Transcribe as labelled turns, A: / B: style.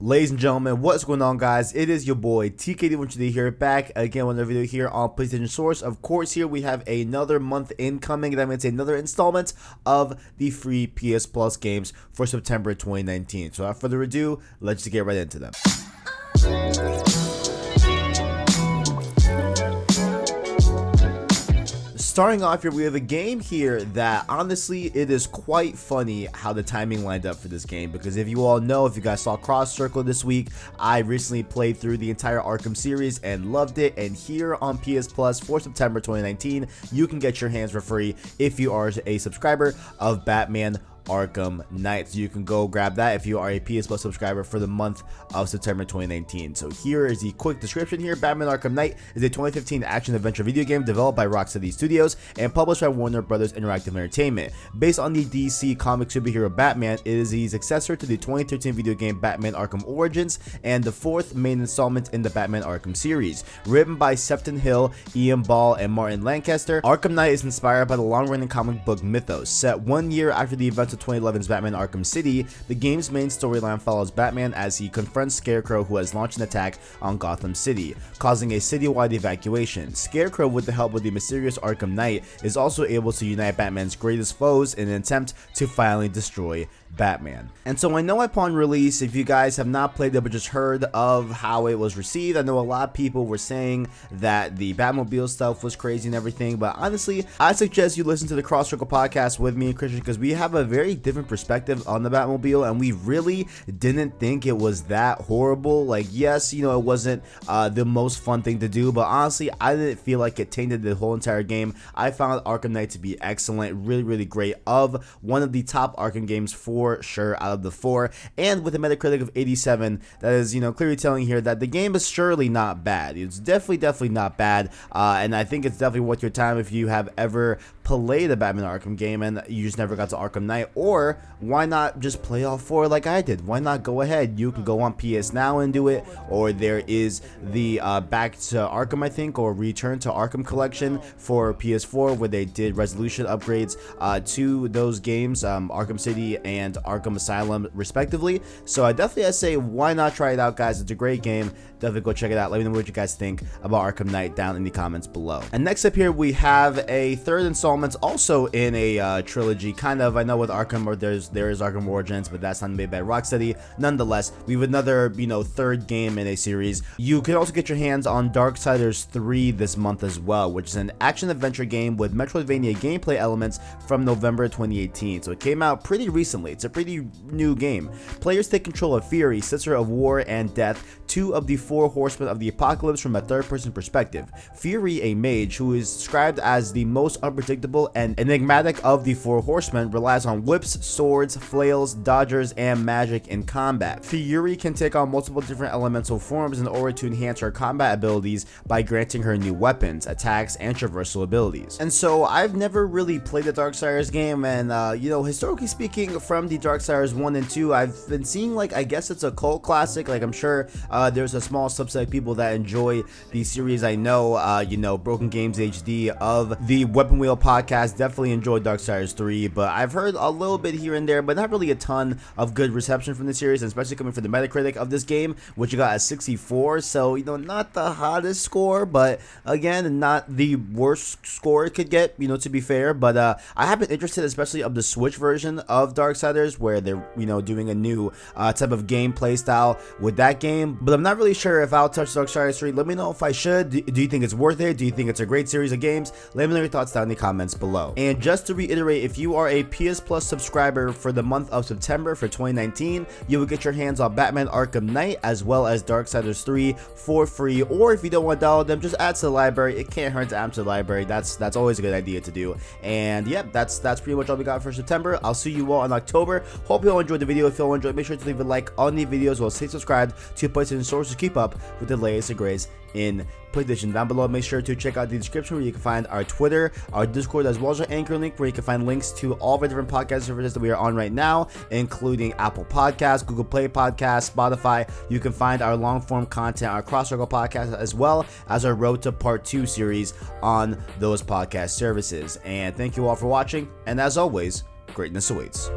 A: Ladies and gentlemen, what's going on, guys? It is your boy TKD here, back again with another video here on PlayStation Source. Of course, here we have another month incoming. That means another installment of the free PS Plus games for September 2019. So without further ado, let's just get right into them. Starting off here, we have a game here that honestly, it is quite funny how the timing lined up for this game, because if you all know, if you guys saw Cross Circle this week, I recently played through the entire Arkham series and loved it. And here on PS Plus for September 2019, you can get your hands for free if you are a subscriber of Batman Arkham Knight. So you can go grab that if you are a PS Plus subscriber for the month of September 2019. So here is the quick description here. Batman Arkham Knight is a 2015 action-adventure video game developed by Rocksteady Studios and published by Warner Brothers Interactive Entertainment. Based on the DC comic superhero Batman, it is the successor to the 2013 video game Batman Arkham Origins and the fourth main installment in the Batman Arkham series. Written by Sefton Hill, Ian Ball, and Martin Lancaster, Arkham Knight is inspired by the long-running comic book mythos. Set 1 year after the events of 2011's Batman Arkham City, the game's main storyline follows Batman as he confronts Scarecrow, who has launched an attack on Gotham City, causing a citywide evacuation. Scarecrow, with the help of the mysterious Arkham Knight, is also able to unite Batman's greatest foes in an attempt to finally destroy Batman. And so I know upon release, if you guys have not played it but just heard of how it was received, I know a lot of people were saying that the Batmobile stuff was crazy and everything, but honestly, I suggest you listen to the Cross Circle podcast with me and Christian, because we have a very different perspective on the Batmobile, and we really didn't think it was that horrible. Like, yes, you know, it wasn't the most fun thing to do, but honestly, I didn't feel like it tainted the whole entire game. I found Arkham Knight to be excellent, really great, of one of the top Arkham games for sure out of the four, and with a Metacritic of 87, that is, you know, clearly telling here that the game is surely not bad. It's definitely not bad, and I think it's definitely worth your time if you have ever played a Batman Arkham game and you just never got to Arkham Knight. Or why not just play all four like I did? Why not go ahead? You can go on PS Now and do it, or there is the Back to Arkham, I think, or Return to Arkham collection for PS4, where they did resolution upgrades to those games, Arkham City and Arkham Asylum respectively. So I definitely say, why not try it out, guys? It's a great game. Definitely go check it out. Let me know what you guys think about Arkham Knight down in the comments below. And next up here, we have a third installment, also in a trilogy, kind of. I know with Arkham, or there is Arkham Origins, but that's not made by Rocksteady. Nonetheless, we have another, you know, third game in a series. You can also get your hands on Darksiders 3 this month as well, which is an action-adventure game with Metroidvania gameplay elements from November 2018. So it came out pretty recently. It's a pretty new game. Players take control of Fury, Sister of War and Death, two of the four horsemen of the apocalypse, from a third-person perspective. Fury, a mage who is described as the most unpredictable and enigmatic of the four horsemen, relies on whips, swords, flails, dodgers, and magic in combat. Fury can take on multiple different elemental forms in order to enhance her combat abilities by granting her new weapons, attacks, and traversal abilities. And so I've never really played the Darksiders game, and you know, historically speaking, from the Darksiders 1 and 2, I've been seeing, like, I guess it's a cult classic. Like, I'm sure there's a small subset of people that enjoy the series. I know, you know, Broken Games HD of the Weapon Wheel podcast definitely enjoyed Darksiders 3, but I've heard a little bit here and there, but not really a ton of good reception from the series, and especially coming from the Metacritic of this game, which you got at 64. So, you know, not the hottest score, but again, not the worst score it could get, you know, to be fair. But I have been interested, especially of the Switch version of Darksiders, where they're, you know, doing a new type of gameplay style with that game. But I'm not really sure if I'll touch Darksiders 3. Let me know if I should. Do you think it's worth it? Do you think it's a great series of games? Let me know your thoughts down in the comments below. And just to reiterate, if you are a PS Plus subscriber for the month of September for 2019, you will get your hands on Batman Arkham Knight as well as Darksiders 3 for free. Or if you don't want to download them, just add to the library. It can't hurt to add to the library. That's always a good idea to do. And yeah, that's pretty much all we got for September. I'll see you all in October. Hope you all enjoyed the video. If you all enjoyed, make sure to leave a like on the videos, while stay subscribed to PlayStation Source to keep up with the latest and greatest in PlayStation. Down below, make sure to check out the description where you can find our Twitter, our Discord, as well as our Anchor link, where you can find links to all of our different podcast services that we are on right now, including Apple Podcasts, Google Play Podcasts, Spotify. You can find our long-form content, our Cross Circle podcast, as well as our Road to Part 2 series on those podcast services. And thank you all for watching, and as always, greatness awaits.